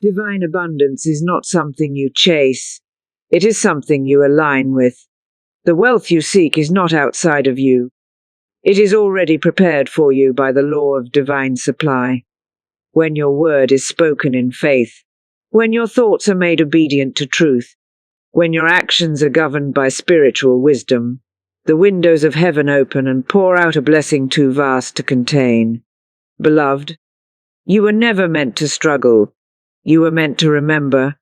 Divine abundance is not something you chase. It is something you align with. The wealth you seek is not outside of you. It is already prepared for you by the law of divine supply. When your word is spoken in faith, when your thoughts are made obedient to truth, when your actions are governed by spiritual wisdom, the windows of heaven open and pour out a blessing too vast to contain. Beloved, you were never meant to struggle. You were meant to remember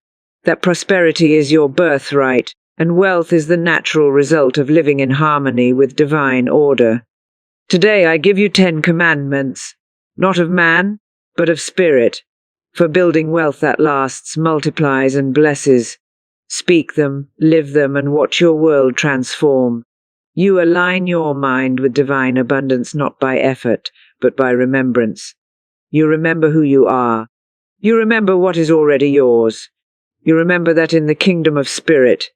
that prosperity is your birthright, and wealth is the natural result of living in harmony with divine order. Today I give you 10 commandments, not of man, but of spirit, for building wealth that lasts, multiplies, and blesses. Speak them, live them, and watch your world transform. You align your mind with divine abundance not by effort, but by remembrance. You remember who you are. You remember what is already yours. You remember that in the kingdom of spirit,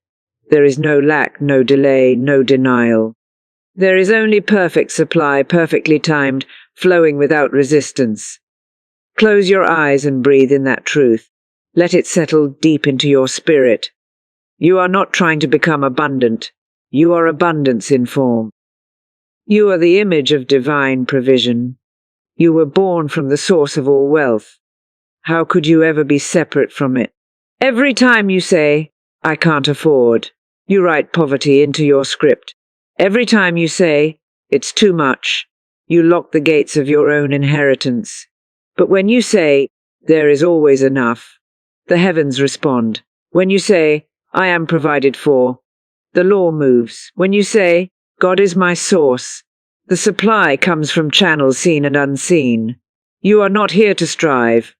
there is no lack, no delay, no denial. There is only perfect supply, perfectly timed, flowing without resistance. Close your eyes and breathe in that truth. Let it settle deep into your spirit. You are not trying to become abundant. You are abundance in form. You are the image of divine provision. You were born from the source of all wealth. How could you ever be separate from it? Every time you say, I can't afford, you write poverty into your script. Every time you say, it's too much, you lock the gates of your own inheritance. But when you say, there is always enough, the heavens respond. When you say, I am provided for, the law moves. When you say, God is my source, the supply comes from channels seen and unseen. You are not here to strive.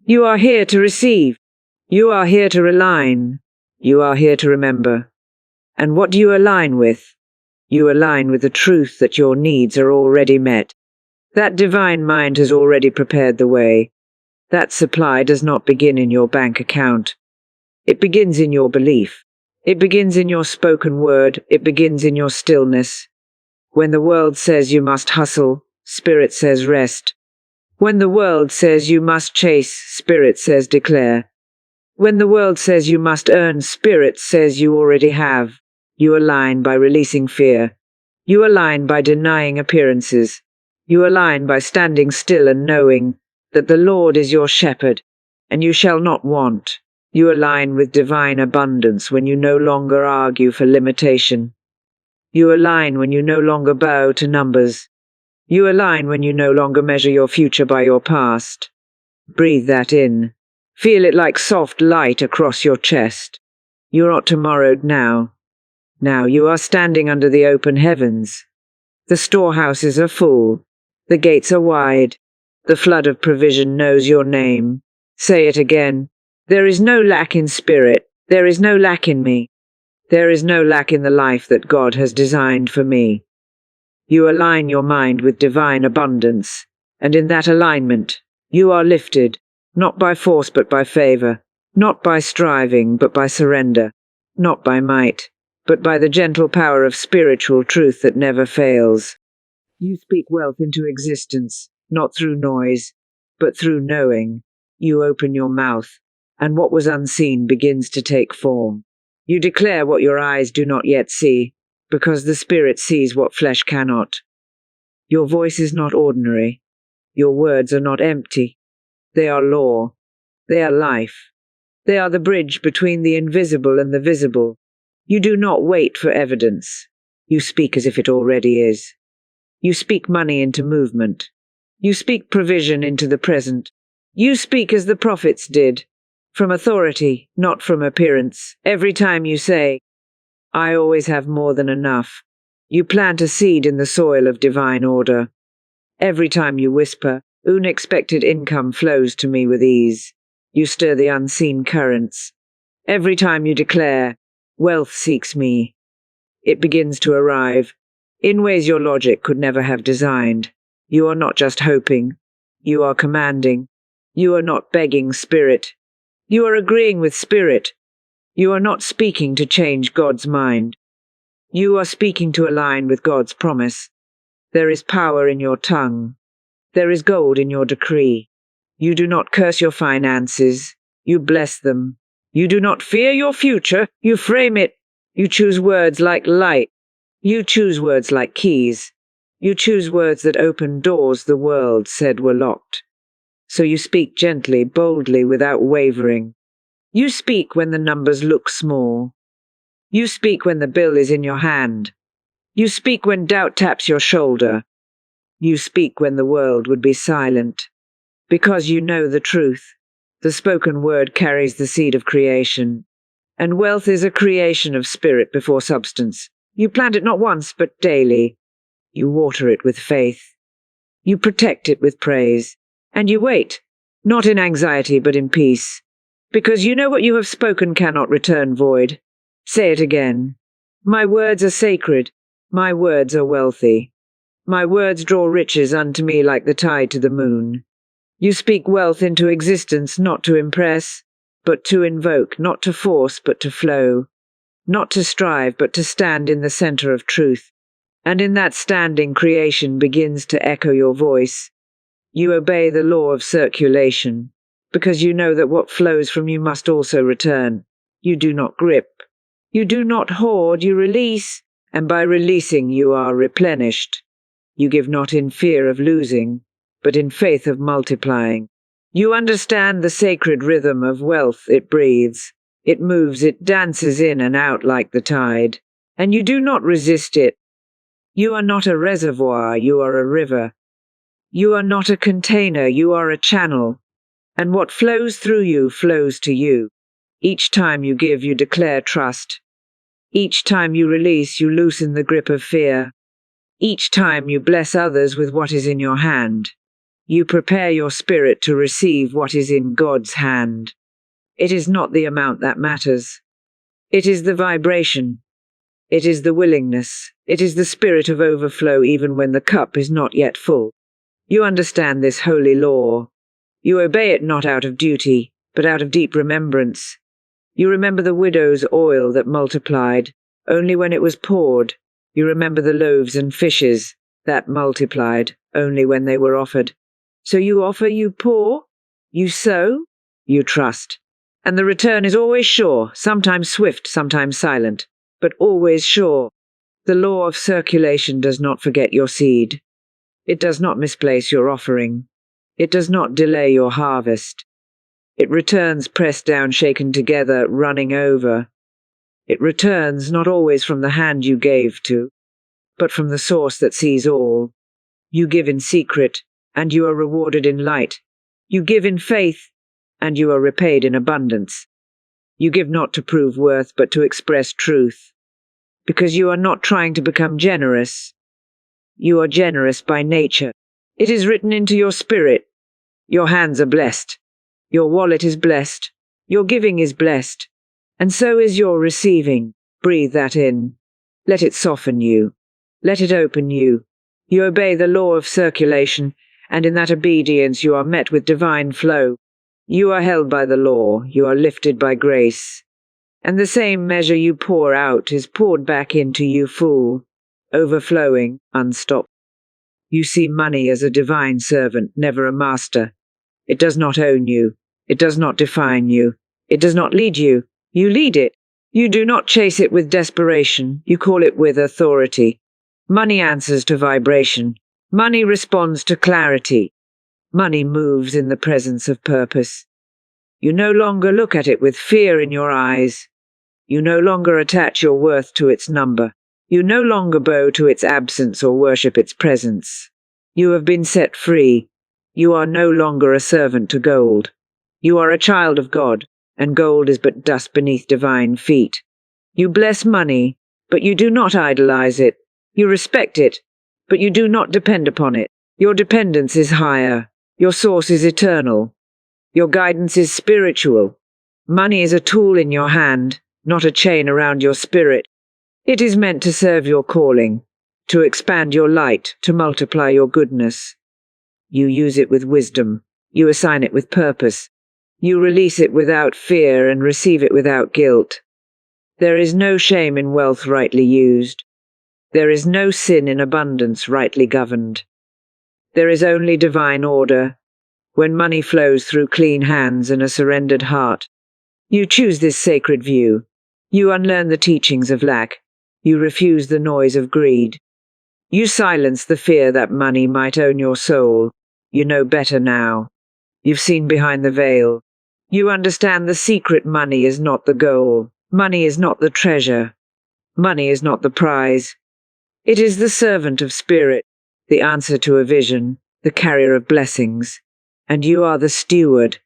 You are here to receive. You are here to align. You are here to remember. And what do you align with? You align with the truth that your needs are already met. That divine mind has already prepared the way. That supply does not begin in your bank account. It begins in your belief. It begins in your spoken word. It begins in your stillness. When the world says you must hustle, Spirit says rest. When the world says you must chase, Spirit says declare. When the world says you must earn, Spirit says you already have. You align by releasing fear. You align by denying appearances. You align by standing still and knowing that the Lord is your shepherd, and you shall not want. You align with divine abundance when you no longer argue for limitation. You align when you no longer bow to numbers. You align when you no longer measure your future by your past. Breathe that in. Feel it like soft light across your chest. You are not tomorrowed now. Now you are standing under the open heavens. The storehouses are full. The gates are wide. The flood of provision knows your name. Say it again. There is no lack in spirit. There is no lack in me. There is no lack in the life that God has designed for me. You align your mind with divine abundance, and in that alignment, you are lifted, not by force but by favor, not by striving but by surrender, not by might, but by the gentle power of spiritual truth that never fails. You speak wealth into existence, not through noise, but through knowing. You open your mouth, and what was unseen begins to take form. You declare what your eyes do not yet see, because the Spirit sees what flesh cannot. Your voice is not ordinary. Your words are not empty. They are law. They are life. They are the bridge between the invisible and the visible. You do not wait for evidence. You speak as if it already is. You speak money into movement. You speak provision into the present. You speak as the prophets did, from authority, not from appearance. Every time you say, I always have more than enough, you plant a seed in the soil of divine order. Every time you whisper, unexpected income flows to me with ease, you stir the unseen currents. Every time you declare, wealth seeks me, it begins to arrive, in ways your logic could never have designed. You are not just hoping, you are commanding. You are not begging spirit. You are agreeing with spirit. You are not speaking to change God's mind. You are speaking to align with God's promise. There is power in your tongue. There is gold in your decree. You do not curse your finances. You bless them. You do not fear your future. You frame it. You choose words like light. You choose words like keys. You choose words that open doors the world said were locked. So you speak gently, boldly, without wavering. You speak when the numbers look small. You speak when the bill is in your hand. You speak when doubt taps your shoulder. You speak when the world would be silent. Because you know the truth. The spoken word carries the seed of creation. And wealth is a creation of spirit before substance. You plant it not once, but daily. You water it with faith. You protect it with praise. And you wait, not in anxiety, but in peace. Because you know what you have spoken cannot return void. Say it again. My words are sacred. My words are wealthy. My words draw riches unto me like the tide to the moon. You speak wealth into existence, not to impress, but to invoke, not to force, but to flow, not to strive, but to stand in the center of truth. And in that standing, creation begins to echo your voice. You obey the law of circulation, because you know that what flows from you must also return. You do not grip. You do not hoard, you release, and by releasing you are replenished. You give not in fear of losing, but in faith of multiplying. You understand the sacred rhythm of wealth. It breathes, it moves, it dances in and out like the tide, and you do not resist it. You are not a reservoir, you are a river. You are not a container, you are a channel, and what flows through you flows to you. Each time you give, you declare trust. Each time you release, you loosen the grip of fear. Each time you bless others with what is in your hand. You prepare your spirit to receive what is in God's hand. It is not the amount that matters. It is the vibration. It is the willingness. It is the spirit of overflow even when the cup is not yet full. You understand this holy law. You obey it not out of duty, but out of deep remembrance. You remember the widow's oil that multiplied, only when it was poured. You remember the loaves and fishes that multiplied, only when they were offered. So you offer, you pour, you sow, you trust. And the return is always sure, sometimes swift, sometimes silent, but always sure. The law of circulation does not forget your seed. It does not misplace your offering. It does not delay your harvest. It returns pressed down, shaken together, running over. It returns not always from the hand you gave to, but from the source that sees all. You give in secret, and you are rewarded in light. You give in faith, and you are repaid in abundance. You give not to prove worth, but to express truth. Because you are not trying to become generous. You are generous by nature. It is written into your spirit. Your hands are blessed. Your wallet is blessed. Your giving is blessed. And so is your receiving. Breathe that in. Let it soften you. Let it open you. You obey the law of circulation, and in that obedience you are met with divine flow. You are held by the law. You are lifted by grace. And the same measure you pour out is poured back into you full, overflowing, unstopped. You see money as a divine servant, never a master. It does not own you. It does not define you. It does not lead you. You lead it. You do not chase it with desperation. You call it with authority. Money answers to vibration. Money responds to clarity. Money moves in the presence of purpose. You no longer look at it with fear in your eyes. You no longer attach your worth to its number. You no longer bow to its absence or worship its presence. You have been set free. You are no longer a servant to gold. You are a child of God, and gold is but dust beneath divine feet. You bless money, but you do not idolize it. You respect it, but you do not depend upon it. Your dependence is higher. Your source is eternal. Your guidance is spiritual. Money is a tool in your hand, not a chain around your spirit. It is meant to serve your calling, to expand your light, to multiply your goodness. You use it with wisdom. You assign it with purpose. You release it without fear and receive it without guilt. There is no shame in wealth rightly used. There is no sin in abundance rightly governed. There is only divine order. when money flows through clean hands and a surrendered heart. You choose this sacred view. You unlearn the teachings of lack. You refuse the noise of greed. You silence the fear that money might own your soul. You know better now. You've seen behind the veil. You understand the secret. Money is not the goal. Money is not the treasure. Money is not the prize. It is the servant of spirit, the answer to a vision, the carrier of blessings. And you are the steward.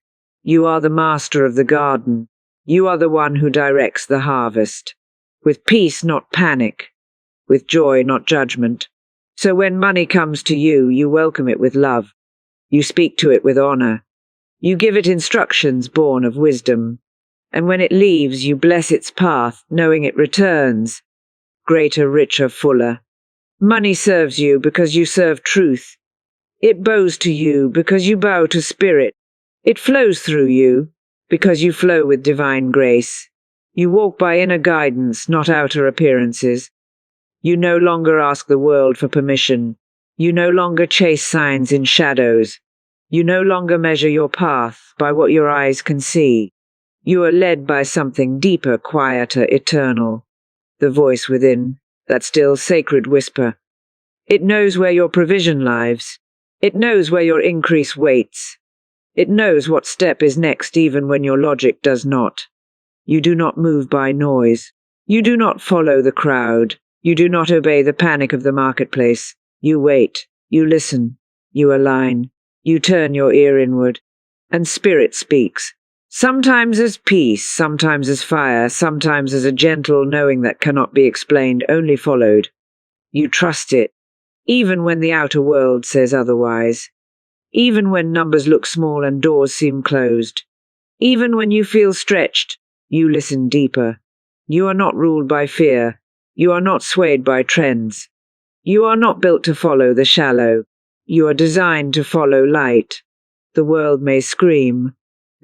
You are the master of the garden. You are the one who directs the harvest. With peace, not panic. With joy, not judgment. So when money comes to you, you welcome it with love. You speak to it with honor. You give it instructions born of wisdom. And when it leaves, you bless its path, knowing it returns. Greater, richer, fuller. Money serves you because you serve truth. It bows to you because you bow to spirit. It flows through you because you flow with divine grace. You walk by inner guidance, not outer appearances. You no longer ask the world for permission. You no longer chase signs in shadows. You no longer measure your path by what your eyes can see. You are led by something deeper, quieter, eternal. The voice within, that still sacred whisper. It knows where your provision lies. It knows where your increase waits. It knows what step is next even when your logic does not. You do not move by noise. You do not follow the crowd. You do not obey the panic of the marketplace. You wait. You listen. You align. You turn your ear inward. And spirit speaks. Sometimes as peace, sometimes as fire, sometimes as a gentle knowing that cannot be explained, only followed. You trust it, even when the outer world says otherwise. Even when numbers look small and doors seem closed. Even when you feel stretched, you listen deeper. You are not ruled by fear. You are not swayed by trends. You are not built to follow the shallow. You are designed to follow light. The world may scream,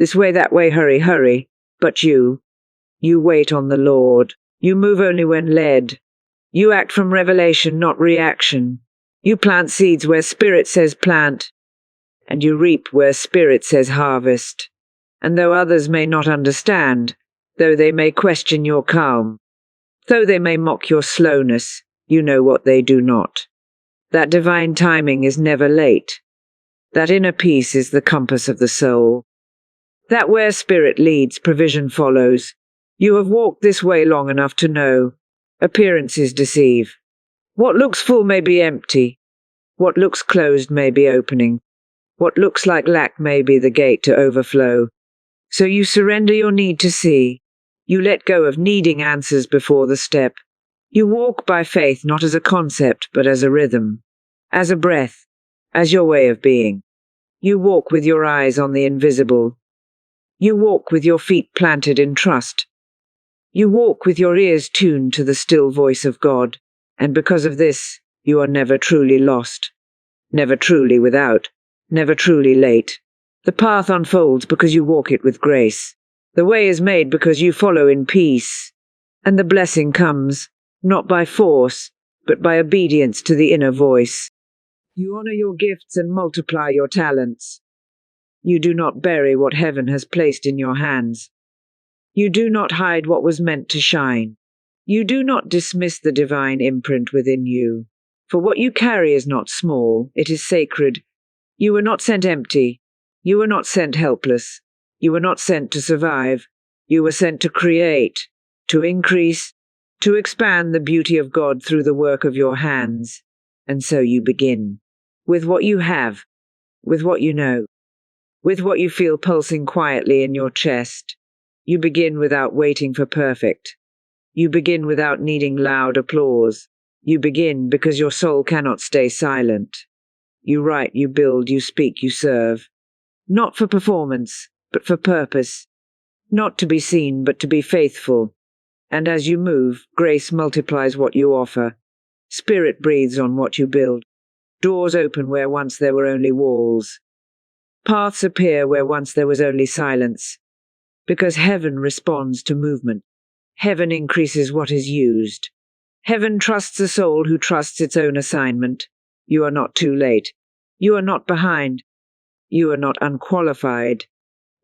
this way, that way, hurry, hurry, but you wait on the Lord. You move only when led. You act from revelation, not reaction. You plant seeds where spirit says plant, and you reap where spirit says harvest. And though others may not understand, though they may question your calm, though they may mock your slowness, you know what they do not. That divine timing is never late. That inner peace is the compass of the soul. That where spirit leads, provision follows. You have walked this way long enough to know. Appearances deceive. What looks full may be empty. What looks closed may be opening. What looks like lack may be the gate to overflow. So you surrender your need to see. You let go of needing answers before the step. You walk by faith not as a concept, but as a rhythm, as a breath, as your way of being. You walk with your eyes on the invisible. You walk with your feet planted in trust. You walk with your ears tuned to the still voice of God, and because of this, you are never truly lost, never truly without, never truly late. The path unfolds because you walk it with grace. The way is made because you follow in peace. And the blessing comes, not by force, but by obedience to the inner voice. You honor your gifts and multiply your talents. You do not bury what heaven has placed in your hands. You do not hide what was meant to shine. You do not dismiss the divine imprint within you. For what you carry is not small, it is sacred. You were not sent empty. You were not sent helpless. You were not sent to survive. You were sent to create, to increase, to expand the beauty of God through the work of your hands. And so you begin. With what you have, with what you know, with what you feel pulsing quietly in your chest. You begin without waiting for perfect. You begin without needing loud applause. You begin because your soul cannot stay silent. You write, you build, you speak, you serve. Not for performance, but for purpose. Not to be seen, but to be faithful. And as you move, grace multiplies what you offer. Spirit breathes on what you build. Doors open where once there were only walls. Paths appear where once there was only silence. Because heaven responds to movement. Heaven increases what is used. Heaven trusts a soul who trusts its own assignment. You are not too late. You are not behind. You are not unqualified.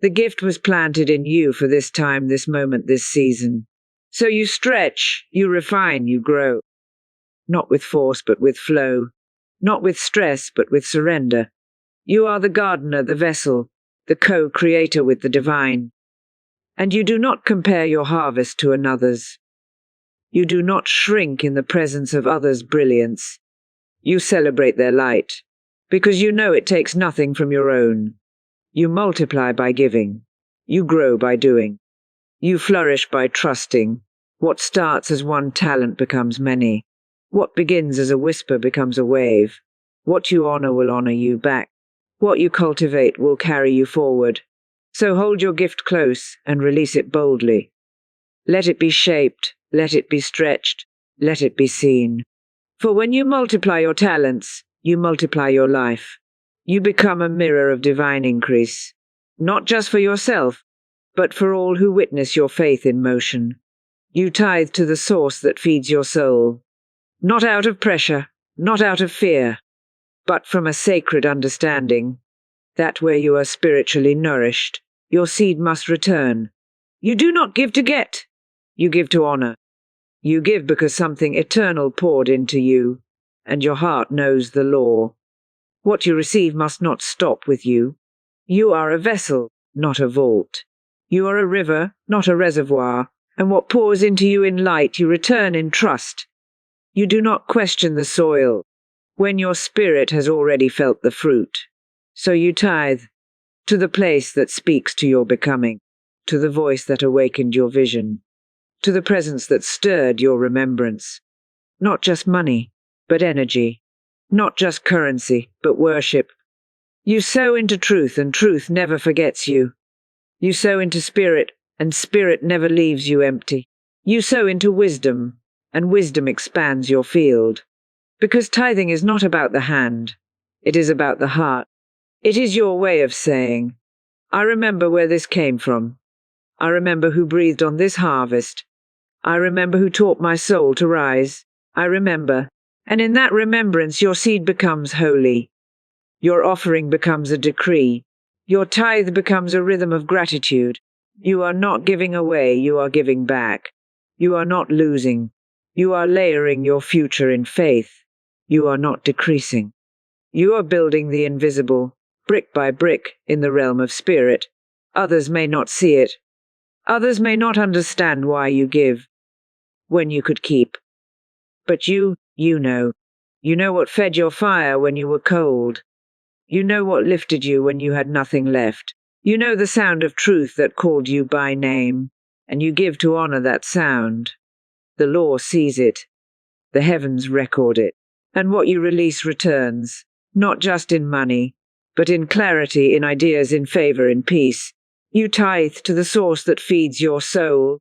The gift was planted in you for this time, this moment, this season. So you stretch, you refine, you grow. Not with force, but with flow. Not with stress, but with surrender. You are the gardener, the vessel, the co-creator with the divine. And you do not compare your harvest to another's. You do not shrink in the presence of others' brilliance. You celebrate their light, because you know it takes nothing from your own. You multiply by giving. You grow by doing. You flourish by trusting. What starts as one talent becomes many. What begins as a whisper becomes a wave. What you honor will honor you back. What you cultivate will carry you forward. So hold your gift close and release it boldly. Let it be shaped, let it be stretched, let it be seen. For when you multiply your talents, you multiply your life. You become a mirror of divine increase, not just for yourself, but for all who witness your faith in motion. You tithe to the source that feeds your soul, not out of pressure, not out of fear, but from a sacred understanding that where you are spiritually nourished, your seed must return. You do not give to get, you give to honor. You give because something eternal poured into you, and your heart knows the law. What you receive must not stop with you. You are a vessel, not a vault. You are a river, not a reservoir, and what pours into you in light you return in trust. You do not question the soil, when your spirit has already felt the fruit. So you tithe to the place that speaks to your becoming, to the voice that awakened your vision, to the presence that stirred your remembrance. Not just money, but energy. Not just currency, but worship. You sow into truth, and truth never forgets you. You sow into spirit, and spirit never leaves you empty. You sow into wisdom, and wisdom expands your field. Because tithing is not about the hand, it is about the heart. It is your way of saying, I remember where this came from. I remember who breathed on this harvest. I remember who taught my soul to rise. I remember, and in that remembrance your seed becomes holy. Your offering becomes a decree. Your tithe becomes a rhythm of gratitude. You are not giving away, you are giving back. You are not losing. You are layering your future in faith. You are not decreasing. You are building the invisible, brick by brick, in the realm of spirit. Others may not see it. Others may not understand why you give when you could keep. But you know. You know what fed your fire when you were cold. You know what lifted you when you had nothing left. You know the sound of truth that called you by name, and you give to honor that sound. The law sees it. The heavens record it. And what you release returns, not just in money, but in clarity, in ideas, in favor, in peace. You tithe to the source that feeds your soul,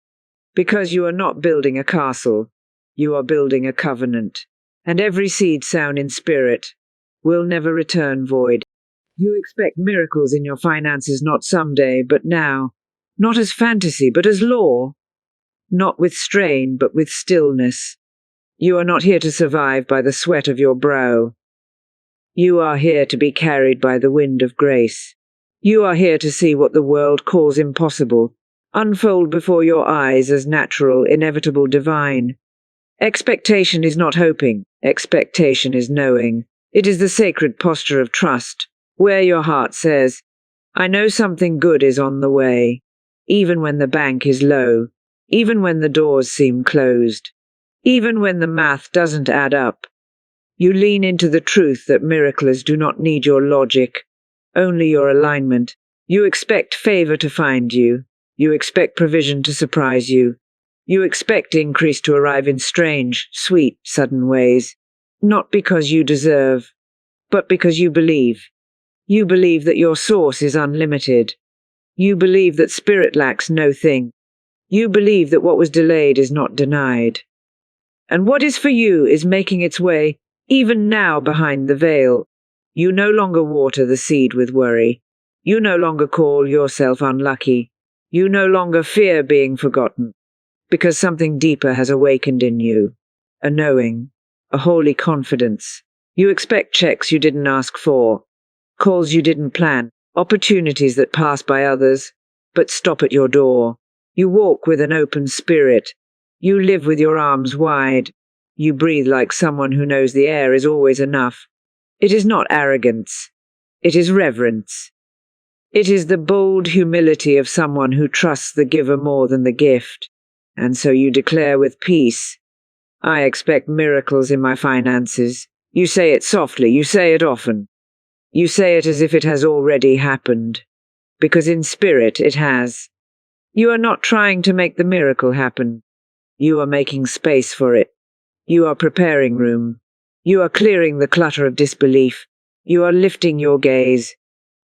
because you are not building a castle. You are building a covenant, and every seed sown in spirit will never return void. You expect miracles in your finances not someday, but now. Not as fantasy, but as law. Not with strain, but with stillness. You are not here to survive by the sweat of your brow. You are here to be carried by the wind of grace. You are here to see what the world calls impossible unfold before your eyes as natural, inevitable, divine. Expectation is not hoping. Expectation is knowing. It is the sacred posture of trust, where your heart says, I know something good is on the way, even when the bank is low, even when the doors seem closed, even when the math doesn't add up. You lean into the truth that miracles do not need your logic, only your alignment. You expect favor to find you. You expect provision to surprise you. You expect increase to arrive in strange, sweet, sudden ways. Not because you deserve, but because you believe. You believe that your source is unlimited. You believe that spirit lacks no thing. You believe that what was delayed is not denied. And what is for you is making its way, even now, behind the veil. You no longer water the seed with worry. You no longer call yourself unlucky. You no longer fear being forgotten, because something deeper has awakened in you. A knowing, a holy confidence. You expect checks you didn't ask for, calls you didn't plan, opportunities that pass by others, but stop at your door. You walk with an open spirit. You live with your arms wide. You breathe like someone who knows the air is always enough. It is not arrogance. It is reverence. It is the bold humility of someone who trusts the giver more than the gift. And so you declare with peace, I expect miracles in my finances. You say it softly, you say it often. You say it as if it has already happened, because in spirit it has. You are not trying to make the miracle happen. You are making space for it. You are preparing room. You are clearing the clutter of disbelief. You are lifting your gaze.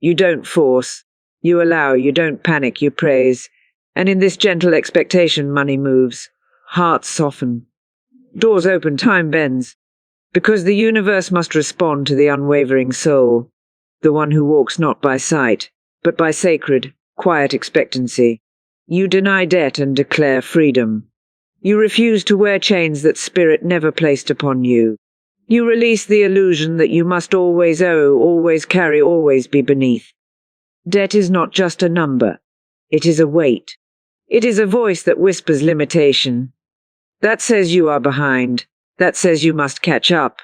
You don't force. You allow, you don't panic, you praise. And in this gentle expectation, money moves. Hearts soften. Doors open, time bends. Because the universe must respond to the unwavering soul, the one who walks not by sight, but by sacred, quiet expectancy. You deny debt and declare freedom. You refuse to wear chains that spirit never placed upon you. You release the illusion that you must always owe, always carry, always be beneath. Debt is not just a number. It is a weight. It is a voice that whispers limitation. That says you are behind. That says you must catch up.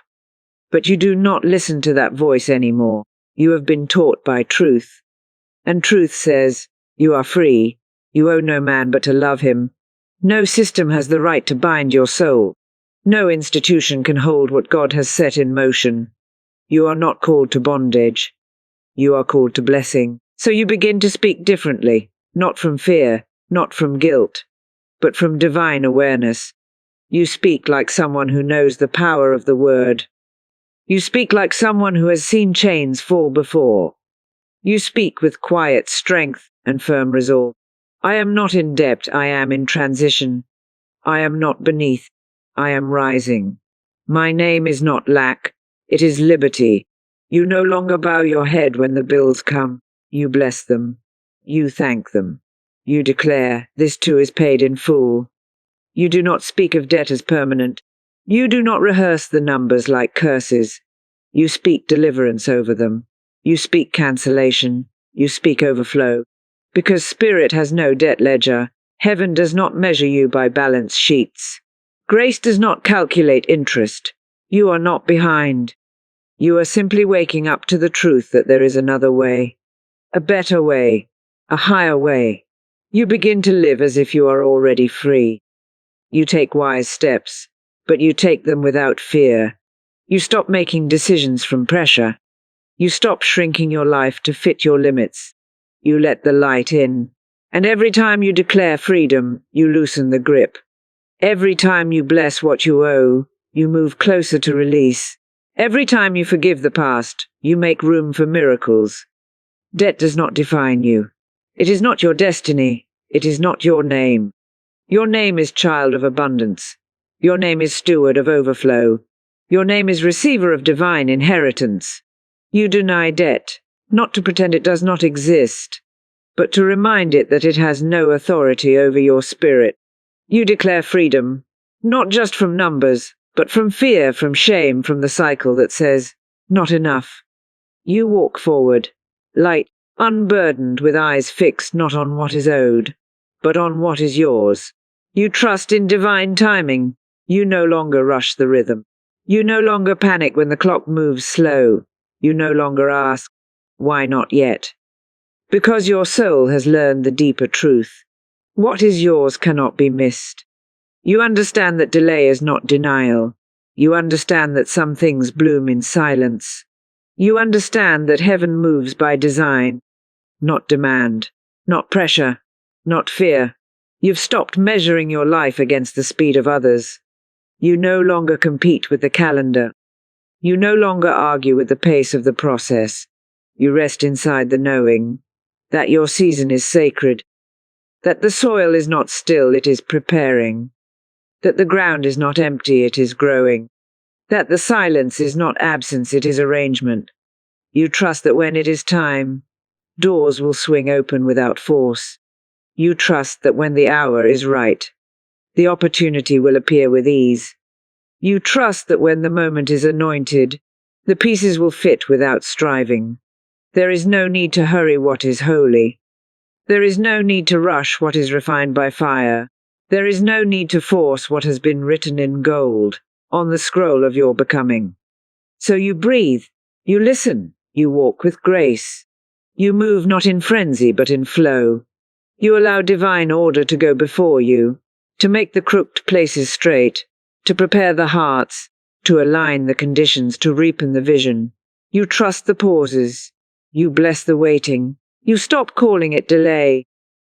But you do not listen to that voice anymore. You have been taught by truth. And truth says, you are free. You owe no man but to love him. No system has the right to bind your soul. No institution can hold what God has set in motion. You are not called to bondage. You are called to blessing. So you begin to speak differently, not from fear, not from guilt, but from divine awareness. You speak like someone who knows the power of the word. You speak like someone who has seen chains fall before. You speak with quiet strength and firm resolve. I am not in debt, I am in transition. I am not beneath, I am rising. My name is not lack, it is liberty. You no longer bow your head when the bills come. You bless them. You thank them. You declare, this too is paid in full. You do not speak of debt as permanent. You do not rehearse the numbers like curses. You speak deliverance over them. You speak cancellation. You speak overflow. Because spirit has no debt ledger, heaven does not measure you by balance sheets. Grace does not calculate interest. You are not behind. You are simply waking up to the truth that there is another way. A better way. A higher way. You begin to live as if you are already free. You take wise steps, but you take them without fear. You stop making decisions from pressure. You stop shrinking your life to fit your limits. You let the light in. And every time you declare freedom, you loosen the grip. Every time you bless what you owe, you move closer to release. Every time you forgive the past, you make room for miracles. Debt does not define you. It is not your destiny. It is not your name. Your name is child of abundance. Your name is steward of overflow. Your name is receiver of divine inheritance. You deny debt, not to pretend it does not exist, but to remind it that it has no authority over your spirit. You declare freedom, not just from numbers, but from fear, from shame, from the cycle that says, not enough. You walk forward, light, unburdened, with eyes fixed not on what is owed, but on what is yours. You trust in divine timing. You no longer rush the rhythm. You no longer panic when the clock moves slow. You no longer ask, why not yet? Because your soul has learned the deeper truth. What is yours cannot be missed. You understand that delay is not denial. You understand that some things bloom in silence. You understand that heaven moves by design, not demand, not pressure, not fear. You've stopped measuring your life against the speed of others. You no longer compete with the calendar. You no longer argue with the pace of the process. You rest inside the knowing that your season is sacred, that the soil is not still, it is preparing, that the ground is not empty, it is growing, that the silence is not absence, it is arrangement. You trust that when it is time, doors will swing open without force. You trust that when the hour is right, the opportunity will appear with ease. You trust that when the moment is anointed, the pieces will fit without striving. There is no need to hurry what is holy. There is no need to rush what is refined by fire. There is no need to force what has been written in gold on the scroll of your becoming. So you breathe, you listen, you walk with grace. You move not in frenzy but in flow. You allow divine order to go before you, to make the crooked places straight, to prepare the hearts, to align the conditions, to ripen the vision. You trust the pauses. You bless the waiting. You stop calling it delay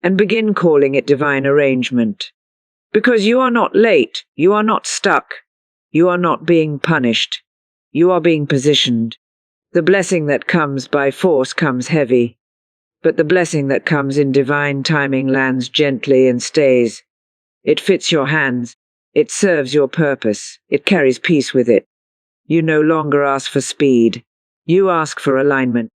and begin calling it divine arrangement. Because you are not late, you are not stuck, you are not being punished, you are being positioned. The blessing that comes by force comes heavy, but the blessing that comes in divine timing lands gently and stays. It fits your hands, it serves your purpose, it carries peace with it. You no longer ask for speed, you ask for alignment.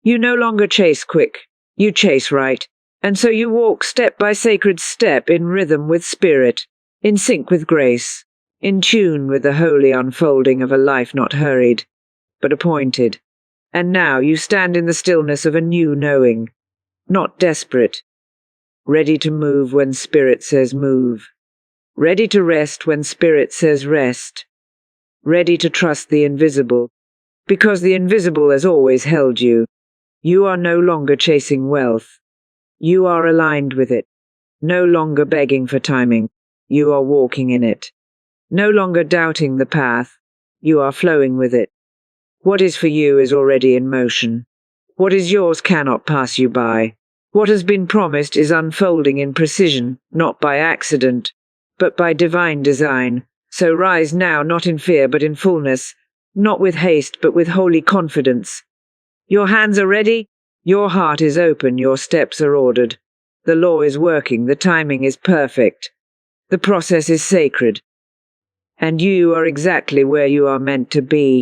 You no longer chase quick, you chase right. And so you walk step by sacred step in rhythm with spirit, in sync with grace, in tune with the holy unfolding of a life not hurried, but appointed. And now you stand in the stillness of a new knowing, not desperate, ready to move when spirit says move, ready to rest when spirit says rest, ready to trust the invisible, because the invisible has always held you. You are no longer chasing wealth. You are aligned with it. No longer begging for timing. You are walking in it. No longer doubting the path. You are flowing with it. What is for you is already in motion. What is yours cannot pass you by. What has been promised is unfolding in precision, not by accident, but by divine design. So rise now, not in fear but in fullness, not with haste but with holy confidence. Your hands are ready. Your heart is open, your steps are ordered. The law is working, the timing is perfect. The process is sacred. And you are exactly where you are meant to be.